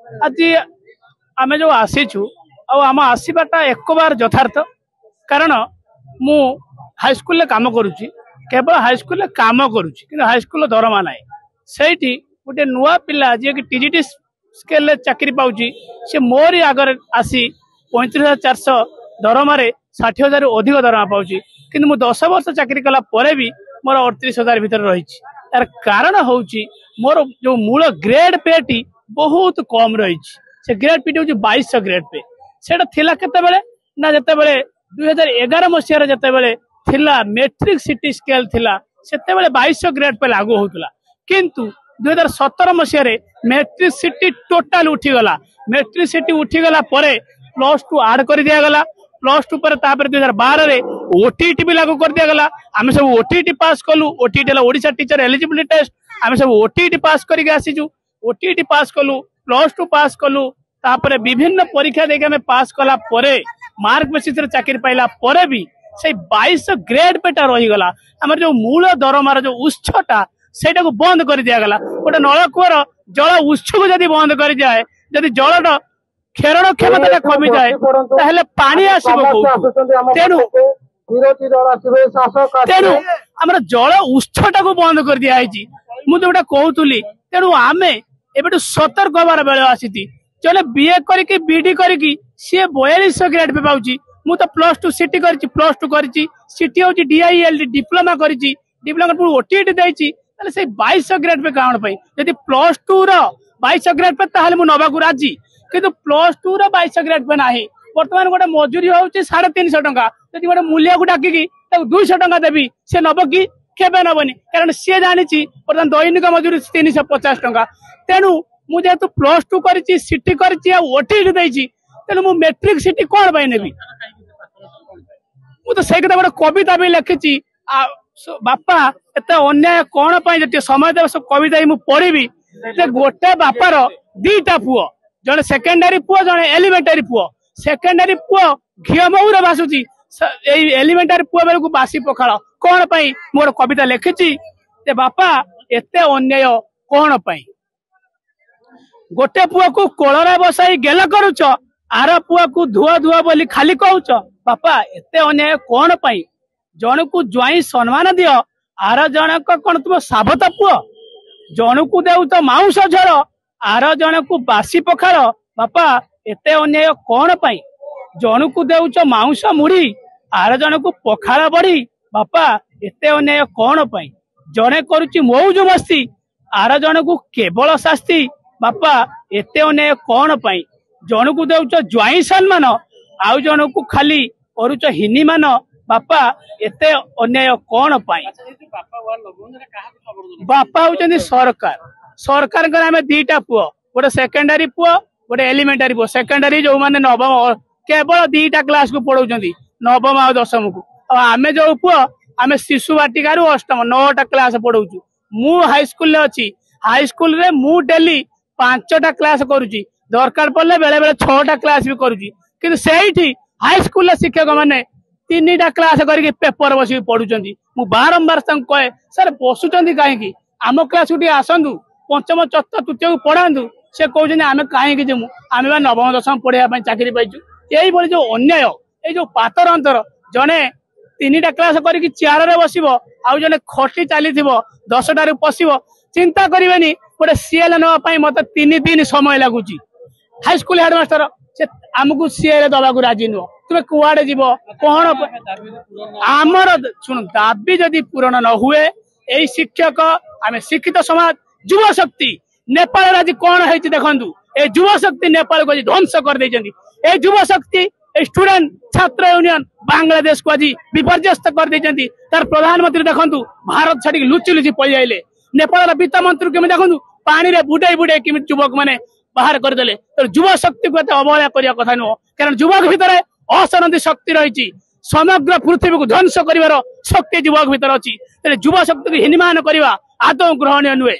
आज आम जो आसीचु आम आसवाटा एक बार यथार्थ कारण मु हाईस्कल काम करुच्ची केवल हाईस्कल काम करुच्ची कि हाईस्कल दरमा ना से गोटे नुआ पिला जी कि टीजीटी स्केल चाकरी पाऊँच सी मोरी आगर आसी 35,400 दरमार 60,000 अधिक दरमा पाऊँच कि 10 वर्ष चाकरी कला भी मोर 38,000 भर रही तार कारण हूँ मोर जो मूल ग्रेड पे टी बहुत कम रही से ग्रेड पी टी हूँ 2200 ग्रेड पे से केतबेले ना जिते 2011 मसीह जिते थिला मेट्रिक सिटी स्केल थिला सेते 2200 ग्रेड पे लागू होता किंतु 2017 मसीह मेट्रिक सिटी टोटाल उठीगला मेट्रिक सिटी उठीगला +2 आड कर दिगला +2 पर 2012 रे ओटीटी भी लागू कर दिगला आम सब ओटीटी पास कलु OTT Odisha teacher eligibility test आम सब ओटीटी पास करके आसीचु ओटीटी पास कलु +2 पास कलु तापर विभिन्न परीक्षा देके हमें पास कला परे मार्क बेसिस रे चाकरी पाइला परे भी से 2200 ग्रेड पेटा रही गला हमर जो मूल दरमार जो उत्सटा सेटा को बंद कर दिया गला गोटे नलकूर जल उत्स को जदि बंद कर जाए जदि जल खेरण क्षमता कमी जाए ताहले पानी आसीबो तेनु तेनु हमर जल उत्सटा को बंद कर दिया मु जोटा कहतुली तेणु आमे एबेटू सतर्क हबार बेले आसीती चले बीए करके बीडी करके सी 4200 ग्रेड पे पाउची मु तो +2 सिटी करची +2 करची सिटी होची डीआईएलडी डिप्लोमा करची डिप्लोमा पर ओटीटी देची ताले से 2200 ग्रेड पे काउंट पई यदि +2 रो 2200 ग्रेड पे ताहले मु नबा को राजी किंतु +2 रो 2200 ग्रेड पे नाही वर्तमान गोटे मजूरी होची 350 टंका यदि गोटे मूल्य को डाकी की 200 टंका देबी से नब की केबे नबनी कारण सी जानी वर्तमान दैनिक मजूरी 350 टंका तेणु मु जेतु +2 करची सिटी करची आ ओटीटी देची तेणु मु मेट्रिक सिटी कोन पाई नेबी मु तो से कथा गोटे कविता भी लिखी बापा एत अन्याय कौन पाई समय देव सब कविता मु पढ़ी गोटे बापार 2टा पुओ जड़े सेकेंडरी पुओ जड़े एलिमेंटारी पुओ सेकेंडरी पुओ घीओ मऊरे बासुची एलिमेंटारी पुओ बेल को बासी पखाड़ कौन पाई मोर कविता लिखी बापा एत अन्याय कौन पाई गोटे पुओ को कोलरा बसाई गेल करुच आर पुआ को धुआ धुआ बोली खाली कहूच बापा एते अन्याय कौन पाई जन को ज्वाई सम्मान दियो आर जन कौन तुम साबत पुओ जन को देउ तो माउस झर आर जन को बासी पखाड़ बापा एते अन्याय कौन पाई जन को देउच माउस मुड़ी आर जन को पखाड़ बड़ी बापा एते अन्याय कौन पाई जने करुची मौज मस्ती आर जन को केवल शास्ति बापा एते अन्याय कौन पाई जन को देउच ज्वाई सम्मान आउ जन को खाली करुच हिनी मान बापा एते अन्याय कौन पाई बापा हूँ सरकार सरकार आम 2टा पुओ गोटे सेकेंडरी पुओ गोटे एलिमेंटारी पुओ सेकेंडरी जो माने नवम केवल 2टा क्लास को पढ़ाऊँ नवम आ 10वीं को आम जो पुओ आम शिशु बाटिका 8म 9टा क्लास पढ़ाऊँ मु हाईस्कल अच्छी हाईस्कल रे मु डेली 5टा क्लास करुची दरकार पड़े बेले बेले 6टा क्लास भी करुची किंतु सेठी हाईस्कल शिक्षक माने 3टा क्लास करके पेपर बस पढ़ुंट मु बारंबार कहे सर बसुंट कहीं आम क्लास टी आसतु 5म 4th 3य को पढ़ातु से कहते आम कहीं जीमु आम 9म 10म पढ़ाई चाकरी पाइचु यही जो अन्याय ये जो पातर अंतर जड़े 3टा क्लास करके चेयर रे बस आउ जड़े खटी चली 10टार पशब चिंता करेनि गोटे सीएल नापी मत 3 दिन समय लगुच हाईस्कल हेडमास्टर से आमको सीएल दबा को राजी नुह तुम कुआड़े जीव कौन आमर शुण दाबी जदि पूरण न हुए यही शिक्षक आम शिक्षित समाज युवा शक्ति नेपाल आज कौन है देखु ये युवा शक्ति नेपाल को ध्वंस कर युवा शक्ति स्टूडेंट छात्र यूनियन बांग्लादेश को आज विपर्यस्त कर तार प्रधानमंत्री देखु भारत छाड़ी लुचि लुचि पलि आइले नेपाल वित्त मंत्री केमी देखु पानी रे बुड़ाई बुड़ाई केमी युवक मैंने बाहर करदे तो युवा शक्ति को अवहेला करने कथा नुह कारण युवक भितर असरंती शक्ति रही समग्र पृथ्वी को ध्वंस कर शक्ति युवक भितर अच्छी युवा शक्ति को हिनिमान करने आदौ ग्रहणीय नुहे।